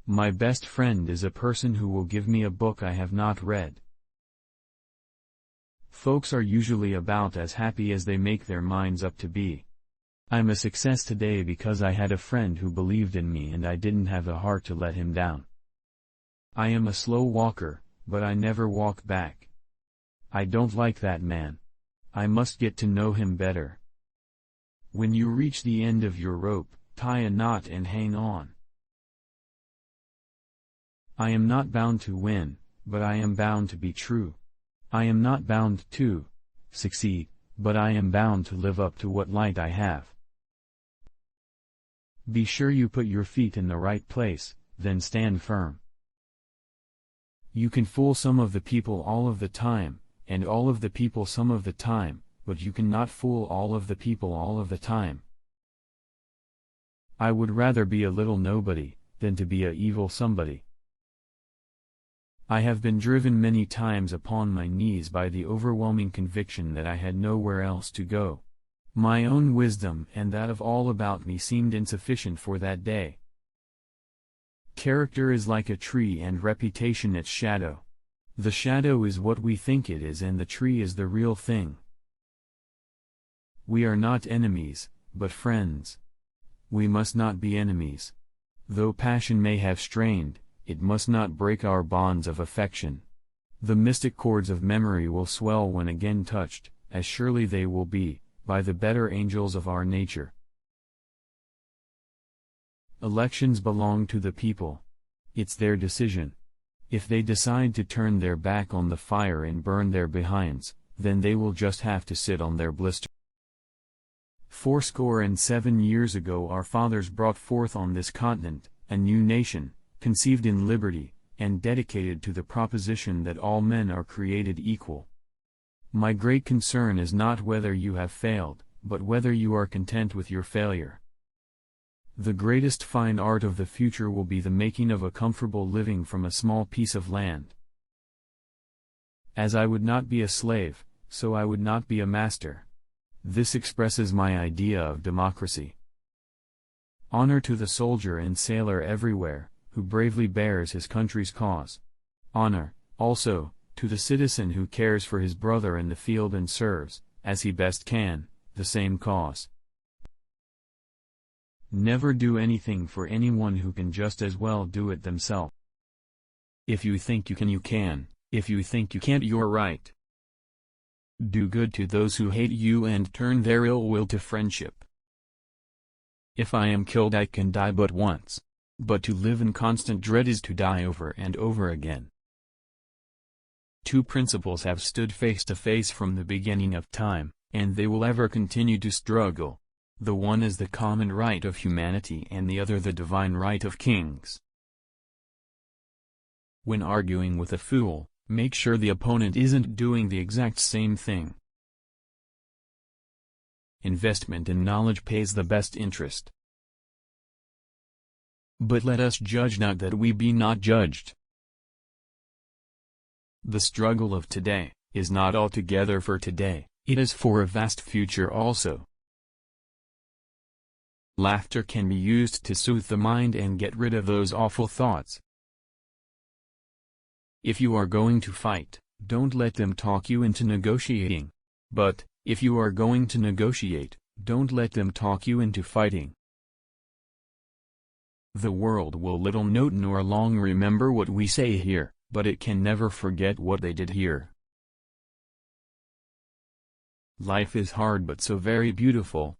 My best friend is a person who will give me a book I have not read. Folks are usually about as happy as they make their minds up to be. I'm a success today because I had a friend who believed in me and I didn't have the heart to let him down. I am a slow walker, but I never walk back. I don't like that man. I must get to know him better. When you reach the end of your rope, tie a knot and hang on. I am not bound to win, but I am bound to be true. I am not bound to succeed, but I am bound to live up to what light I have. Be sure you put your feet in the right place, then stand firm. You can fool some of the people all of the time, and all of the people some of the time, but you cannot fool all of the people all of the time. I would rather be a little nobody, than to be a evil somebody. I have been driven many times upon my knees by the overwhelming conviction that I had nowhere else to go. My own wisdom and that of all about me seemed insufficient for that day. Character is like a tree and reputation its shadow. The shadow is what we think it is and the tree is the real thing. We are not enemies, but friends. We must not be enemies. Though passion may have strained, it must not break our bonds of affection. The mystic chords of memory will swell when again touched, as surely they will be, by the better angels of our nature. Elections belong to the people. It's their decision. If they decide to turn their back on the fire and burn their behinds, then they will just have to sit on their blister. 77 years ago our fathers brought forth on this continent a new nation, conceived in liberty, and dedicated to the proposition that all men are created equal. My great concern is not whether you have failed, but whether you are content with your failure. The greatest fine art of the future will be the making of a comfortable living from a small piece of land. As I would not be a slave, so I would not be a master. This expresses my idea of democracy. Honor to the soldier and sailor everywhere, who bravely bears his country's cause. Honor, also, to the citizen who cares for his brother in the field and serves, as he best can, the same cause. Never do anything for anyone who can just as well do it themselves. If you think you can, you can. If you think you can't, you're right. Do good to those who hate you and turn their ill will to friendship. If I am killed, I can die but once. But to live in constant dread is to die over and over again. Two principles have stood face to face from the beginning of time, and they will ever continue to struggle. The one is the common right of humanity and the other the divine right of kings. When arguing with a fool, make sure the opponent isn't doing the exact same thing. Investment in knowledge pays the best interest. But let us judge not that we be not judged. The struggle of today is not altogether for today, it is for a vast future also. Laughter can be used to soothe the mind and get rid of those awful thoughts. If you are going to fight, don't let them talk you into negotiating. But, if you are going to negotiate, don't let them talk you into fighting. The world will little note nor long remember what we say here, but it can never forget what they did here. Life is hard but so very beautiful,